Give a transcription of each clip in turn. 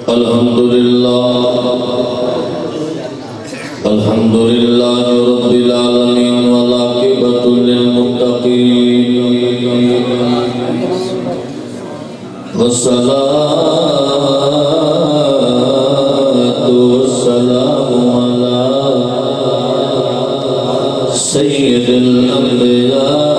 الحمد لله رب العالمين والعاقبة للمتقين والصلاة والسلام على سيد الأنبياء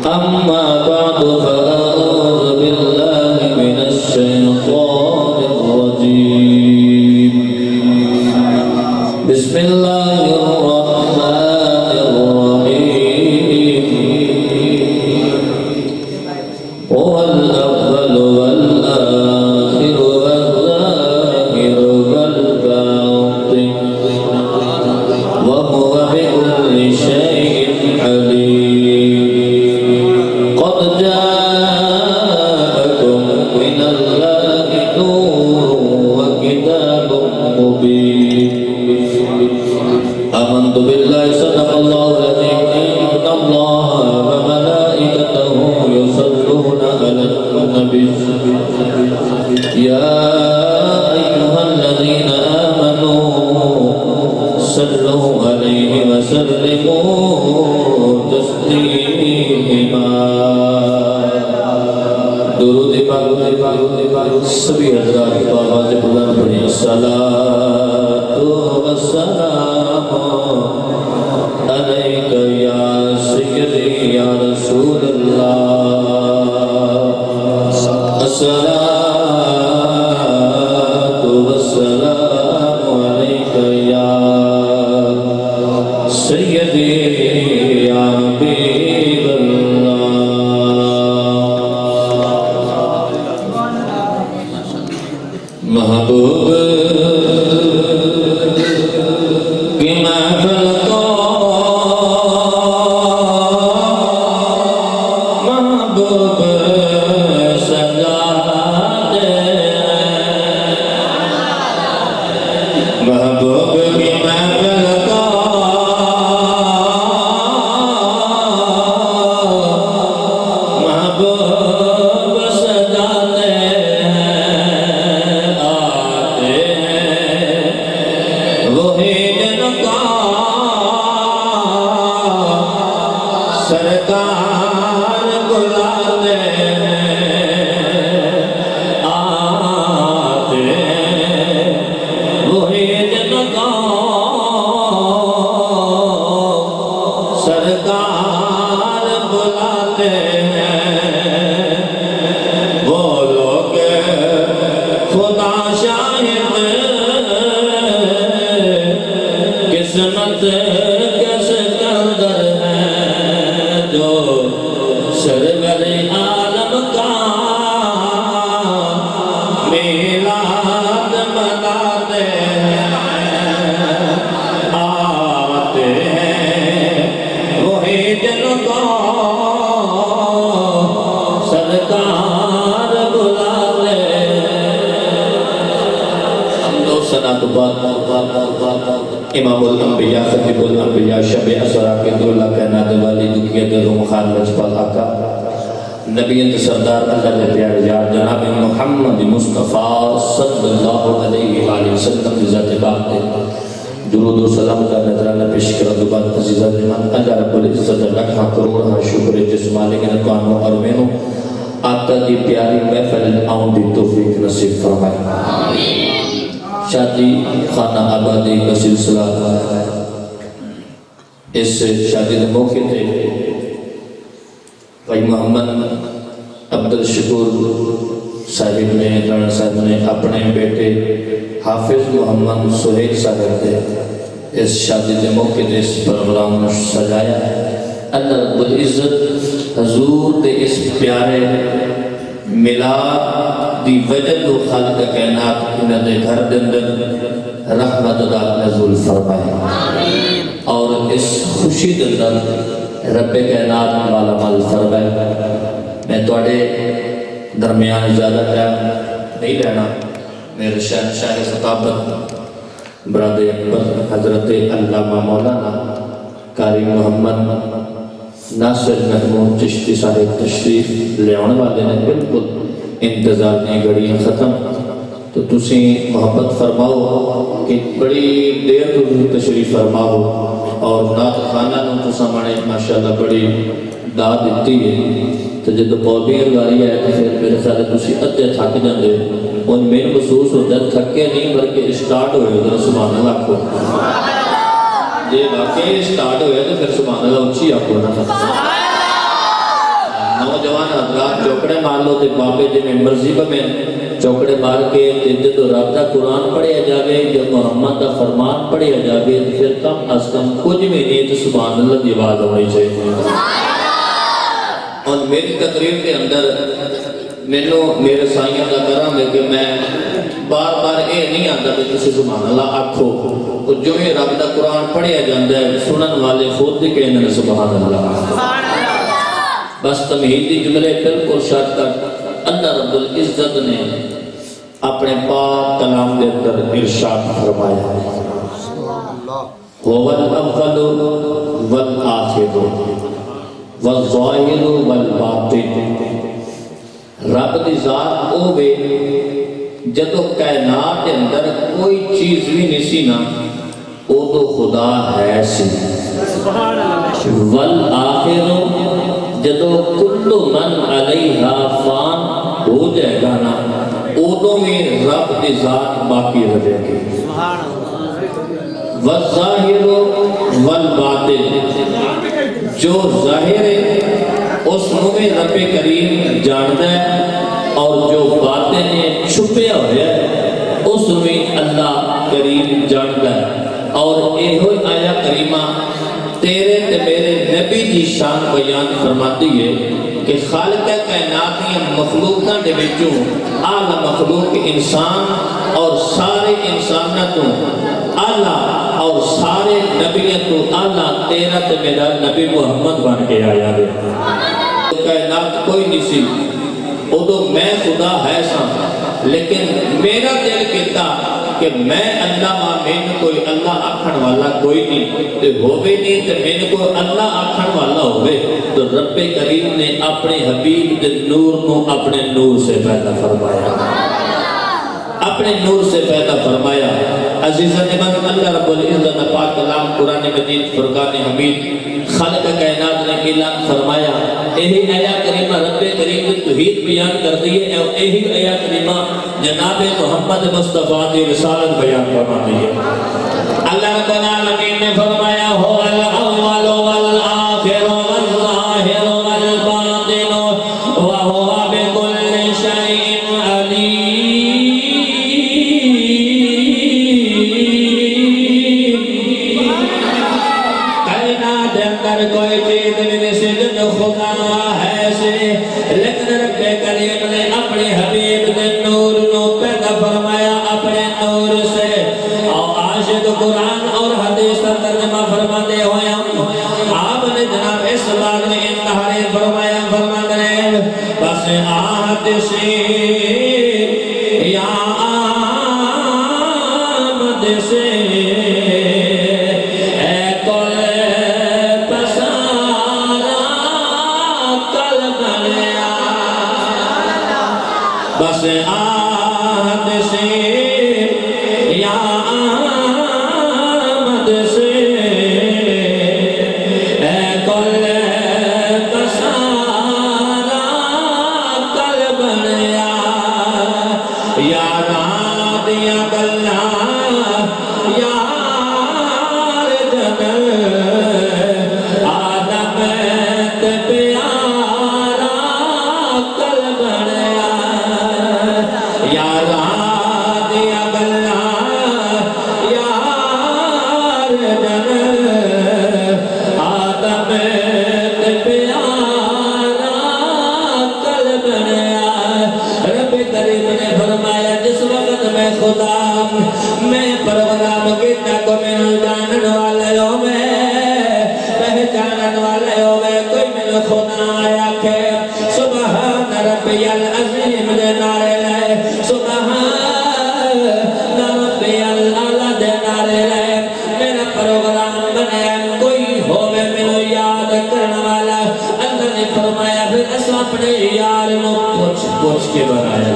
أما بعد فأعوذ بالله من الشيطان الرجيم بسم الله الرحمن الرحيم هو الأول والآخر والظاهر والباطن وهو بكل شيء عليم آمنت بالله صدق الله العظيم إن الله وملائكته يصلون على النبي يا أيها الذين آمنوا صلوا عليه وسلموا تسليما درود پاک سبھی حضرات باواز بلند پڑھیں الصلاۃ والسلام علیک یا سیدی یا رسول اللہ الصلاۃ والسلام علیک یا سیدی یا حبیب اللہ محبوب کی محفل کو محبوب سجاتے محبوب کی محفل کو محبوب سجاتے سرکار بلاتے آتے وہی جن کا سرکار بلاتے وہ لوگ خدا شاہد قسمت سرور عالم کا میلاد مناتے ہیں آتے ہیں وہی دن کو سرکار بلاتے حمد و ثنا تو بات امام الانبیاء خطیب الانبیاء شب اسرا کے دولہ کائنات والی دکھیت روم خان لجپال آقا نبی انت سردار اللہ کے پیارے یار جناب محمد مصطفیٰ صلی اللہ علیہ وآلہ وسلم کی ذات پاک دے درود و سلام کا نظرانہ پیش کر دوبار عزیزہ نمان اللہ رب العزت لکھا کروڑا شکر جس مالک نکوانوں اور مینوں آقا کی پیاری محفل آؤں دی توفیق نصیب فرمائے شادی خانہ آبادی کا سلسلہ اس شادی نے موقع تھے بھائی محمد عبدالشکور صاحب نے رانا صاحب نے اپنے بیٹے حافظ محمد سہیل صاحب نے اس شادی کے موقع تھے اس پروگرام سجایا اللہ رب العزت حضور دے اس پیارے ملاد دی وجہ تو خالق کائنات انہاں دے گھر دے اندر رحمت دا نزول فرمائے اور خوشی دے اندر رب کائنات مالا مال فرمائے۔ میں تواڈے درمیان زیادہ ٹائم نہیں لینا۔ میرے شہنشاہ خطابت برادر اکبر حضرت علامہ مولانا قاری محمد ناصر محمود چشتی صاحب تشریف لے آنے والے نے، بالکل انتظار نے گھڑیاں ختم، تو تسی محبت فرماؤ کہ بڑی دیر تو تشریف فرماؤ، اور نعت خانہ نو تو سامنے ماشاءاللہ بڑی داد دیتی ہے، تو جب پودی گاری ہے تو پھر میرے خیال تسی ادھے تھک جاندے، اور میں محسوس ہوتا ہے تھکے نہیں بلکہ اسٹارٹ ہوئے ادھر سبحان اللہ کو، جی واقعی اسٹارٹ ہوئے تو پھر سبحان اللہ اچھی آپ کو نہ نوجوان حضرات چوکڑے مار لو تے بابے جی میں مرضی پہ میں چوکڑے مار کے جدو رب دا قرآن پڑھیا جاوے، جب محمد دا فرمان پڑھیا جاوے، پھر کم از کم کچھ میں نہیں تو سبحان اللہ دی آواز ہونی چاہیے۔ اور میری تقریر کے اندر میرے سائیوں کا کرم ہے کہ میں بار بار اے نہیں آتا کہ کسی سبحان اللہ آکھو، تو جو ہی رب دا قرآن پڑھیا جاندہ ہے سنن والے خود بھی کہنے ہیں سبحان اللہ۔ بس تمہیدی جملے بالکل شرط کر اللہ رب العزت نے اپنے پاک کلام دے اندر ارشاد فرمایا، هو الاول والآخر والظاہر والباطن۔ رب دی ذات او بے جدو کائنات کے اندر کوئی چیز بھی نہیں سی نا، او تو خدا ہے سی۔ والآخر جدو کل من علیہا فان ہو جائے گا نا، اودوں میں رب دی ذات باقی رہے گی۔ والظاہر والباطن، جو ظاہر ہے اس میں رب کریم جانتا ہے، اور جو باطن ہے چھپیا ہوا ہے اس میں اللہ کریم جانتا ہے۔ اور ایہو آیا کریمہ تیرے تے میرے نبی دی شان بیان فرماتی ہے کہ خالق کائنات کی مخلوقاں دے وچوں اعلی مخلوق انسان، اور سارے انساناں تو اعلی اور سارے نبیوں تو اعلی تیرا تے میرا نبی محمد بن کے آیا ہے۔ کائنات کوئی نہیں سی، ادو میں خدا ہے سا، لیکن میرا دل کہتا کہ میں اللہ ماں میں کوئی اللہ آکھن والا کوئی نہیں، تو ہوئے نہیں تو میں کوئی اللہ آکھن والا ہوئے، تو رب کریم نے اپنے حبیب دے نور کو اپنے نور سے پیدا فرمایا، اپنے نور سے پیدا فرمایا۔ عزیزان من اللہ رب العزت پاک کلام قرآن مجید فرقان حمید خالق کائنات نے اعلان فرمایا، یہی آیا کریمہ رب کریم نے توحید بیان کر دیئے، اور یہی آیا کریمہ جناب محمد مصطفیٰ کی رسالت بیان فرما دیئے۔ اللہ رب العالمین نے فرمایا ہو الاول والآخر والظاہر والباطن وہو بکل شیء علیم۔ کائنات اندر کوئی چیز نہیں سی جو خدا ہے سے، لیکن رب کریم نے اپنے حبیب نے نور نو پیدا فرمایا اپنے نور سے۔ اور عاشق قرآن اور حدیث کا ترجمہ فرماتے ہوئے آپ نے جناب اس بات میں انتہائی فرمایا، فرماتے ہیں بس آہت سے یا آمد سے اے کل پسارا کل بنیا، بس آہد سے یا آمد سے اے کل پسارا کل بنیا۔ پروگرام بنایا کوئی ہوئے میں یاد کرنے والا اللہ نے فرمایا پھر اس اپنے یار نو پوچھ کے بنایا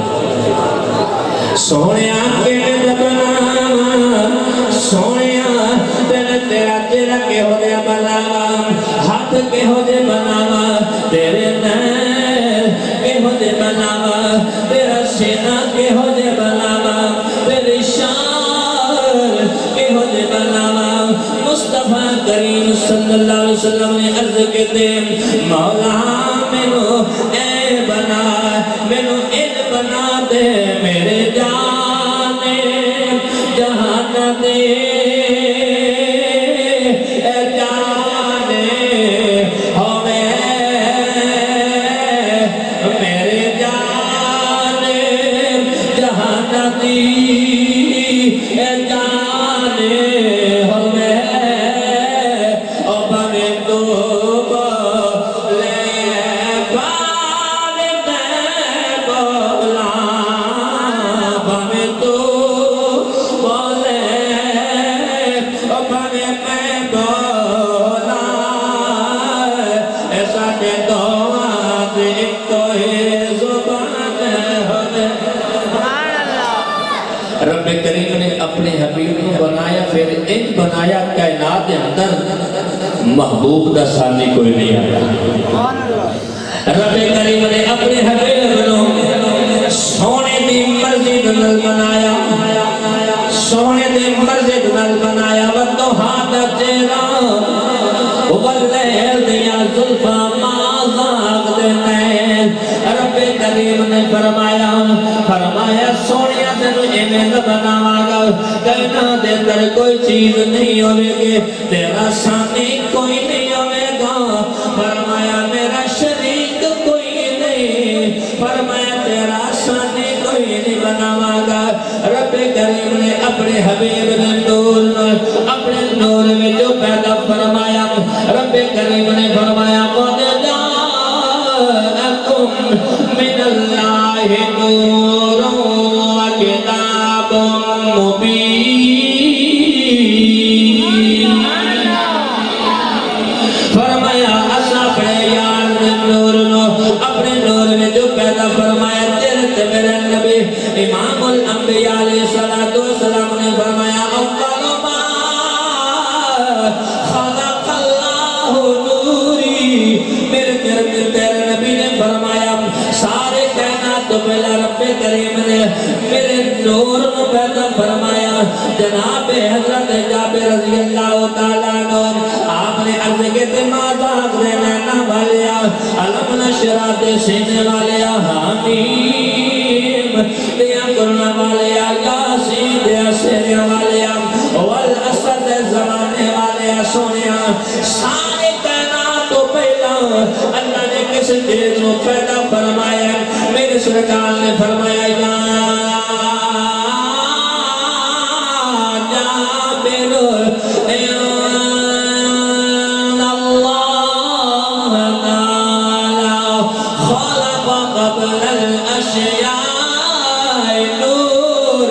سونے آنکھیں میں بناوا سونے تیرا چہرہ کے ہو دے بناوا ہاتھ کے ہو دے بناوا تیرے نیر کے ہو دے بناوا تیرا سینہ کے ہو دے بناوا تیری شان کے ہو دے بناوا مصطفیٰ کریم صلی اللہ علیہ وسلم نے عرض کے دے مولا مینو اے بنا مینو ان بنا دے میرے جانے جہان دے رب کریم نے اپنے حبیب کو بنایا پھر ایک بنایا کائنات اندر محبوب دا ثانی کوئی نہیں آیا رب کریم نے اپنے حبیب کو سونے دی مرضی نل بنایا سونے دی مرضی نل بنایا وقتو ہاتھ چیرا واللیل دیا ظلفہ مازاق دینین رب کریم نے فرمایا سونیا تینو ایمیں بناوا گا کہنا دے در کوئی چیز نہیں ہوئے گی تیرا ثانی کوئی نہیں ہوئے گا فرمایا میرا شریک کوئی نہیں فرمایا تیرا ثانی کوئی نہیں بناوا گا رب کریم نے اپنے حبیب نے اپنے نور میں جو پیدا فرمایا رب کریم نے فرمایا قد جاءکم من اللہ نور و کتاب مبین فرمایا اصلا اپنے یار اپنے نور میں جو پیدا فرمایا تیرت میرے نبی امام الانبیاء علیہ السلام نے فرمایا اول ما خلق اللہ نوری میرے تیرے نبی نے فرمایا سارے کائنات تو پہلا رب کریم نے میرے نور کو پیدا فرمایا جناب حضرت جابر رضی اللہ تعالیٰ عنہ آپ نے عرض کے دماغات دے نینا والیا علم نشرہ دے سینے والیا حامیم دیا کرنا والیا یاسین دیا سینے والیا والاسد دے زمانے والیا سونیا سارے کائنات تو پہلا اللہ نے کس چیز کو پیدا فرمایا میرے سرکار نے فرمایا یا جابر ان اللہ تعالی خلق قبل الاشیاء نور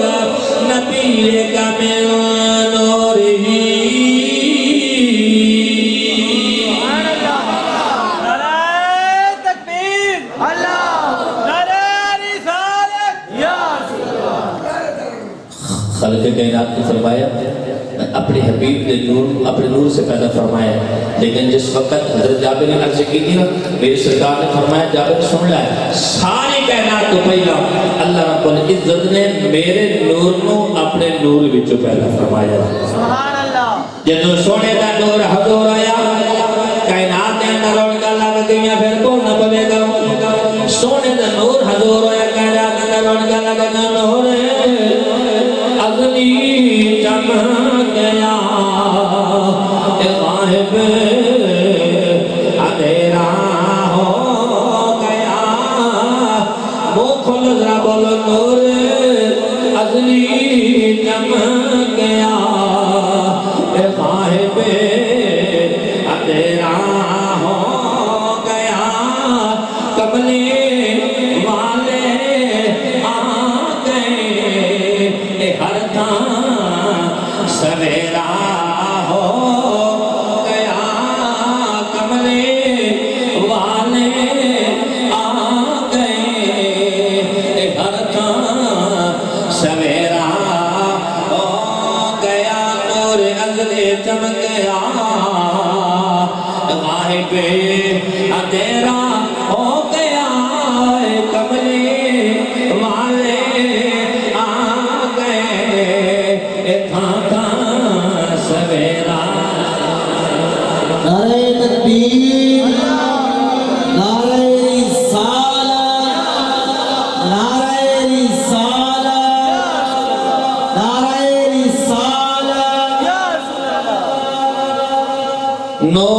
نبی کا من نورہ خلق کائنات نے فرمایا اپنے حبیب نے اپنے نور سے پیدا فرمایا لیکن جس وقت حضرت جابر نے عرض کی تھی نا میری سرکار نے فرمایا جابر سن لیا ساری کائنات تو پہلا اللہ رب العزت نے میرے نور کو اپنے نور وچوں پیدا فرمایا سبحان اللہ جدو سونے دا نور حضور آیا کائنات کے اندر رونقاں لگ گئیاں پھر کون نہ پوے گا سونے دا نور حضور آیا کائنات کے اندر رونقاں لگ گئیاں نور اگلی چمک گیا غائب اندھیرا ہو گیا وہ کھل ذرا بولو نور اگلی چمک گیا غائب گیا غائب تیرا ہو گیا کملی والے آ گئے تھا سویرا نعرہ تکبیر نعرہ رسالت نعرہ رسالت نعرہ رسالت نو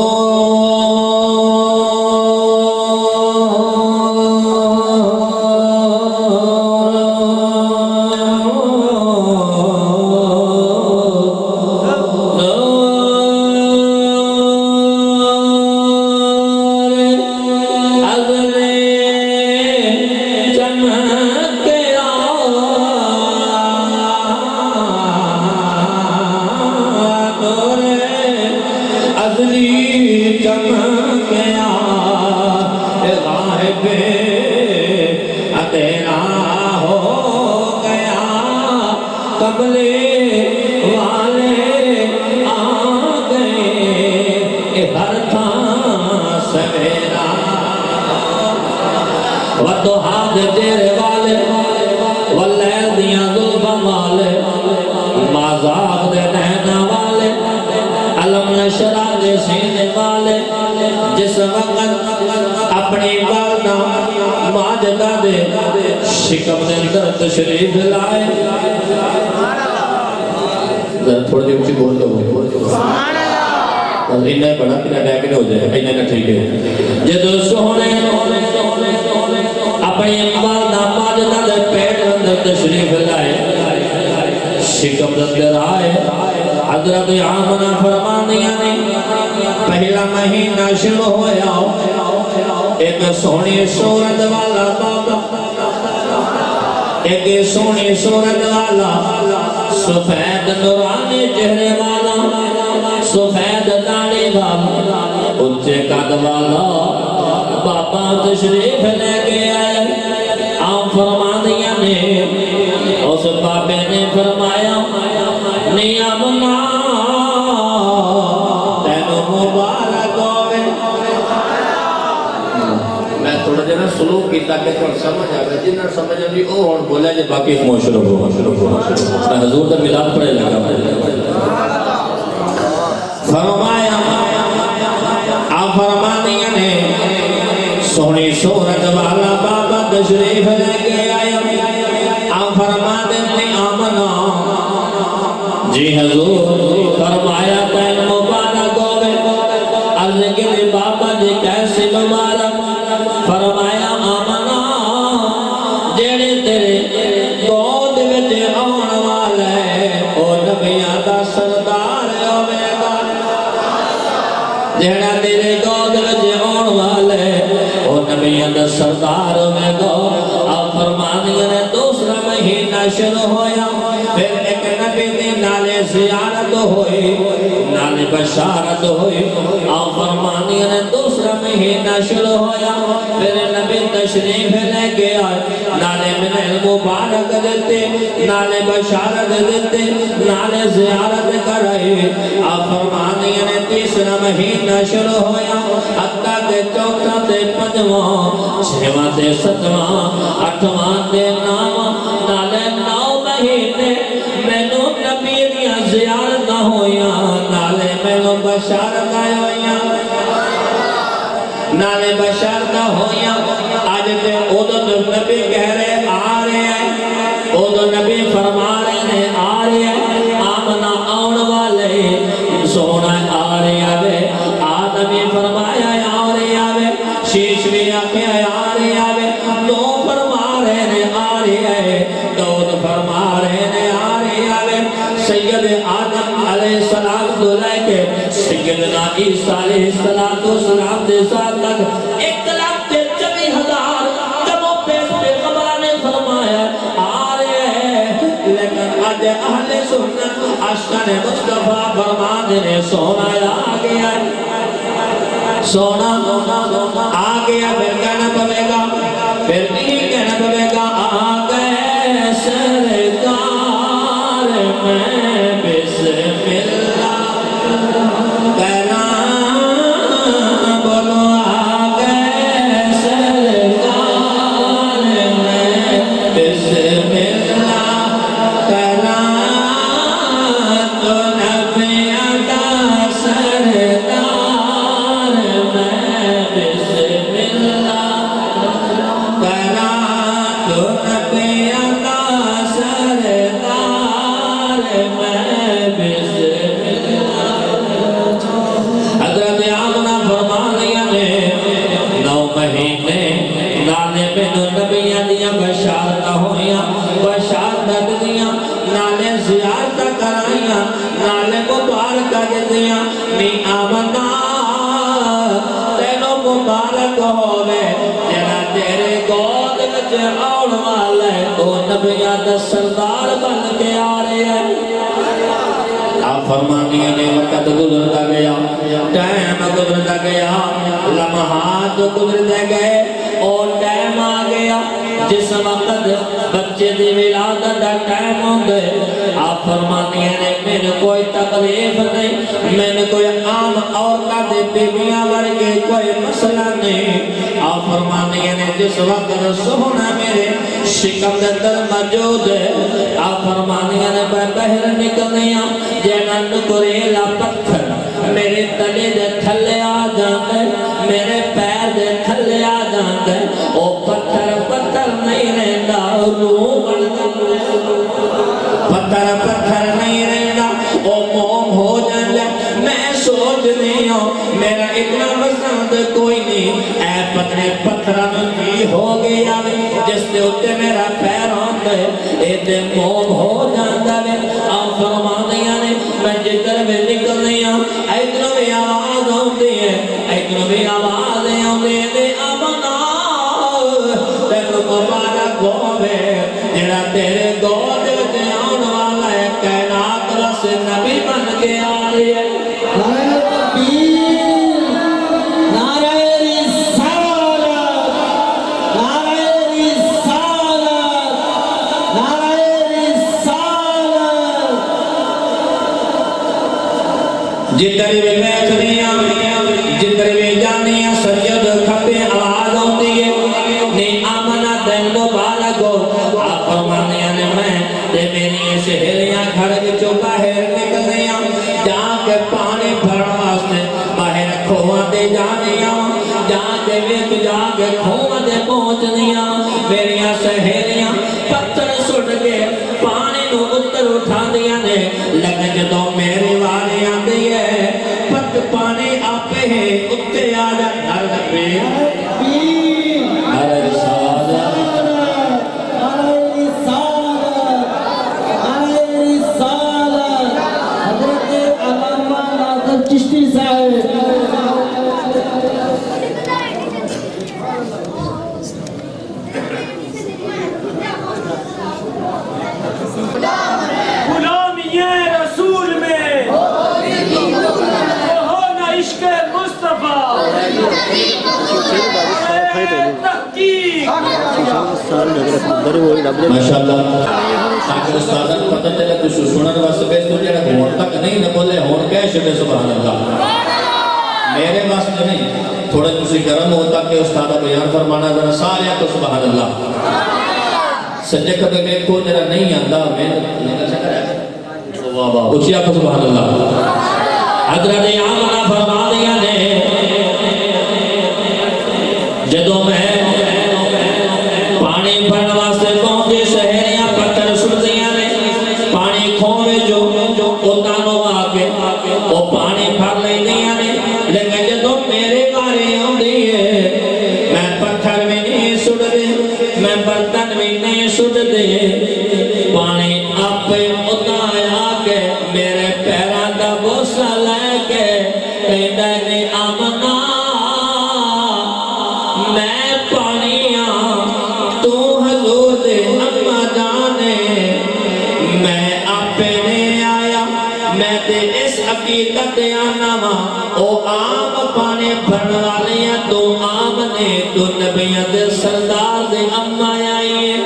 تیرا ہو گیا قبلے والے آ گئے ہر تھا سویرا وَتُحَادِ تیرے والے واللیل دیاں ظلفاں والے مازاق دے نہنا والے علم نشرہ دے سینے والے جس وقت اپنی والدہ ماجدہ دے شکم دے اندر تشریف لائے تھوڑی دیر اچھی بول دو انہیں بڑا کنا ڈیکن ہو جائے انہیں نہ ٹھیک ہے جدو سونے اپنی والدہ ماجدہ دے پیٹ اندر تشریف لائے شکم دے اندر آئے حضرت آمنہ فرمانیاں نے پہلا مہینہ شروع ہویا ایک سونی صورت والا بابا ایک سونی صورت والا سفید نورانی چہرے والا سفید داڑھی والا اچھے قد والا بابا تشریف لے کے آئے آپ فرمانیاں نے اس بابے نے فرمایا نیامنا تینو مبارک ہوئے میں تھوڑا جنہ سلوک کی تاکہ تھوڑا سمجھ آگا جنہ سمجھ آگی او ہون بولے جے باقی خموش رہو میں حضور دا ملاد پڑھے لگا فرمایا آپ فرمانیاں نے سونی صورت والا بابا تشریف لے کے آیا آپ فرماتے نے آمنا جی حضور فرمایا تین مبارک ہوئے عرض کے بابا جی کیسے مبارک فرمایا آمنا جیڑے تیرے گود وچ آن والے او نبیاں دا سردار ہوے گا جیڑا تیرے گود وچ آن والے او نبیاں دا سردار ہوے گا آپ فرمانیاں نے دوسرا مہینہ شروع ہویا پھر ایک نبی دی نالے زیارت ہوئی نالے بشارت ہوئی آپ فرمانیاں نے دوسرا مہینہ شروع ہویا پھر نبی تشریف لے کے آئے نالے من المبارک دیتے نالے بشارت دیتے نالے زیارت کرائے آپ فرمانیاں نے تیسرا مہینہ شروع ہویا حتیٰ کہ چوتھا تے پنجواں چھواں تے ستواں اٹھواں تے نواں نالے 9 مہینے مینو نبی دیاں زیارت ہویاں نالے مینو بشارت ہویاں نالے بشارت ہویاں آج تے ادو نبی کہہ رہے آ رہے ہیں ادو نبی فرما رہے ہیں آ رہے ہیں آمنا آن والے سونا آ رہے ہیں آدمی فرمایا آ رہے ہیں شیش بھی آکھے آ رہے ہیں دو فرما رہے ہیں آ رہے ہیں دود فرما رہے ہیں آ رہے ہیں سید آدم علیہ السلام کو لے کے سیدنا عیسیٰ علیہ السلام دے ساتھ تک 1,24,000 جمع پہ خبرہ نے فرمایا آ رہے ہیں لیکن آج اہل سنت عشقاً مصطفیٰ فرمانے نے سونا آ گیا سونا آ گیا پھر کہنا پڑے گا پھر نہیں کہنا پڑے گا آ گئے سرکار میں بسم اللہ مبارک ہووے جڑا تیرے گود وچ آن والا ہے او نبیاں دا سردار بن کے آ رہے ہیں آپ فرمانی نے وقت گزرتا گیا ٹائم گزرتا گیا لمحات گزرتے گئے اور ٹائم آ گیا جس وقت بچے دی ولادت دا ٹائم ہو گئے آپ فرمانی نے میں کوئی تکلیف نہیں میں کوئی عام عورتہ دے بیویاں ورگے کوئی مسئلہ نہیں آپ فرمانی نے جس وقت سونا میرے شکم دے اندر موجود ہے آپ فرمانی نے باہر نکلنیاں جینا نکریلا پتھر میرے تلے دے تھلے آ جاندے میرے پیر دے تھلے آ جاندے او پتھر پتھر نہیں رہندا روح بن جاندے پتھر پتھر نہیں رہندا او موم ہو جاندے میں سوچ نہیں ہوں میرا اتنا وزن کوئی نہیں اے پتھر پتھراں کی ہو گیا جس دے اوتے میرا پیر ہوندا ہے اے تے موم ہو جاندا ہے آپ فرماندیاں نے میں جدھر بھی نکلنی ہوں ادھر بھی آواز آتی ہے ادھر بھی آواز آتی ہے آمنا تین مبارک ہووے جڑا تیرے گود وچ آن والا ہے کائنات رس نبی بن کے آ رہی ہے نعرہ تکبیر نعرہ رسالت نعرہ رسالت نعرہ رسالت جدھر بھی بیٹھنیاں جدھر بھی جانیاں سجد کھپے آواز آتی ہے نہیں آمنا دن مبارک ہو آپ فرمانیاں نے میں تے میری سہیلیاں گھر وچوں باہر نکلنیاں جا کے پانی بھرن واسطے باہر کھوہاں تے جانیاں جا کے وچ جا کے کھوہاں تے پہنچنیاں میریاں سہیلیاں پتھر سٹ کے پانی نو اتر اٹھاندیاں نے لیکن جدوں میری واری آندی ہے پت پانی آپے ہے اتے آ جا گھر پہ نعرہ رسالت نعرہ رسالت نعرہ رسالت حضرت علامہ ناصر چشتی صاحب غلامی رسول میں وہ نا عشق مصطفیٰ تحقیق ماشاءاللہ تاکہ استادان پتہ چلے تو سنن واسطے بیس تو جڑا ہون تک نہیں نہ بولے ہون کہہ چھڑے سبحان اللہ میرے واسطے نہیں تھوڑے تسی گرم ہوتا کہ استادہ بیان فرمانا ذرا سارے تو سبحان اللہ سجے کبھی میں کو جرا نہیں آندا میں نکل سکتا ہے واہ واہ اچھی آپ سبحان اللہ حضرت آمنہ فرما دیا نے جدوں میں پانی بھرن واسطے پہنچے سہیلیاں پتھر سٹدیاں نے پانی کھوے جو اوتاں نو آ کے او پانی بھر لیندیاں نے لیکن جدوں میرے بارے آندی ہے میں پتھر بھی نہیں سٹدے میں برتن بھی نہیں سٹدے پانی اپے اوتاں آ کے میرے پیراں دا بوسہ لے کے کہندا نے آمنا میں پانی تو حضور دے اما جانے میں آپے نہیں آیا میں تے اس حقیقت آنا وا او عام پانے بھرن والے ہیں تو عام نے تو نبیوں دے سردار دے اما آئی ہے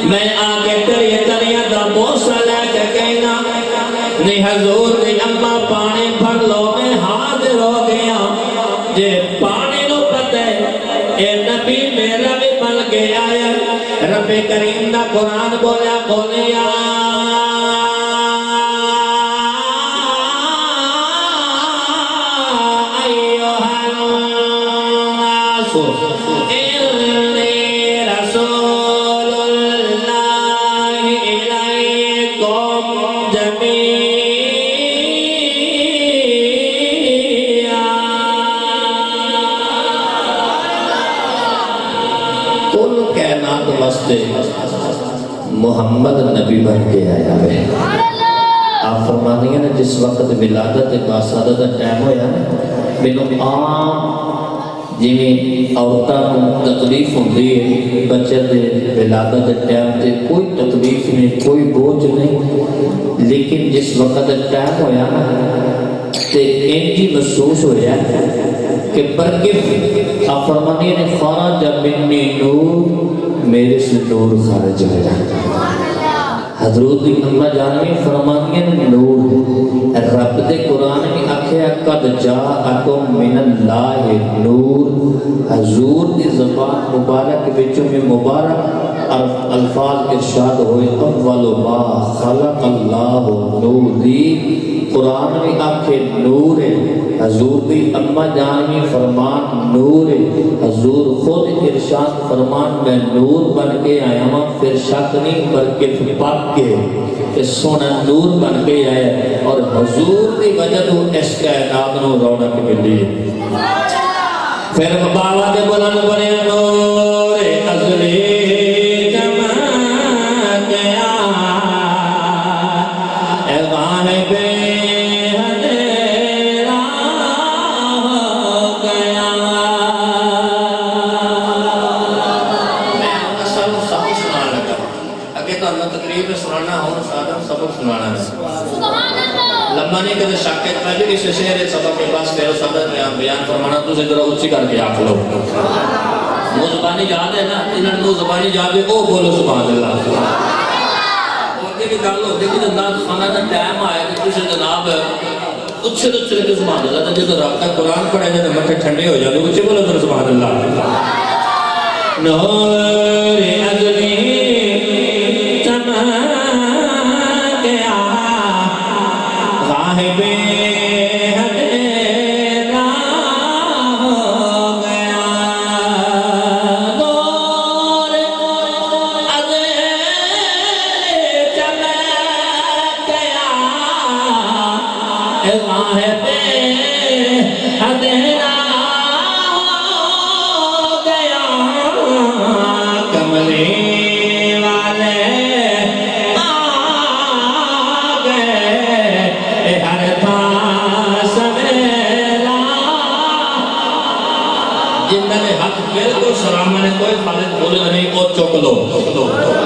میں آگے تریاں دا بوسہ لے کے کہنا نہیں حضور دے اما پانی بھر لو میں حاضر ہو گیا جے پانی نو پتہ ہے اے نبی میرا بھی بن کے آیا رب کریم دا قرآن بولیا بولیا ایوہ الناس انی رسول اللہ الیکم جمیعا کل کائنات واسطے محمد نبی بن کے آیا ہے آپ فرمانی ہیں جس وقت ولادت باسادت ٹائم ہویا مینوں عام جویں عورتاں نوں تکلیف ہوندی ہے بچے دے ولادت دے ٹائم تے کوئی تکلیف نہیں کوئی بوجھ نہیں لیکن جس وقت ٹائم ہویا نا تے انجی محسوس ہویا کہ برکف آپ فرمانے نے خارج منی نور میرے سے نور خارج ہویا حضرت امہ جانوی فرمانے نے نور رب دے قرآن میں آکھیا قد جاءکم من اللہ نور حضور دی زبان مبارک بچوں میں مبارک الفاظ ارشاد ہوئے اول ما خلق اللہ نوری قرآن میں آکھے نور ہے حضور دی امہ جانوی فرمان نور ہے حضور خود ارشاد فرمان میں نور بن کے آیا ہوں پھر شک نہیں بلکہ پاک کے کہ سونا نور بن کے آیا اور حضور دی وجہ تو اس کائنات نو رونق ملی پھر بابا دے بلند بنے نور ازلی لمبا نہیں کہ شاکت میں بھی اس شہر سبب کے پاس تیرے صدر بیان فرمانا تو سے ذرا اچھی کر کے آپ لوگ وہ زبانی یاد ہے نا انہوں نے زبانی یاد ہے او بولو سبحان اللہ بولتے کی گل ہوتی کہ اللہ خانہ کا ٹائم آئے کہ تجھے جناب اچھے کے سبحان اللہ جب رات کا قرآن پڑھے جاتے مٹھے ٹھنڈے ہو جاتے اچھے بولو ذرا سبحان اللہ نور ازلی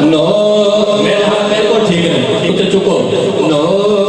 نو میرے ہاتھ میرے کو ٹھیک نہیں ٹھیک ہے چکو نو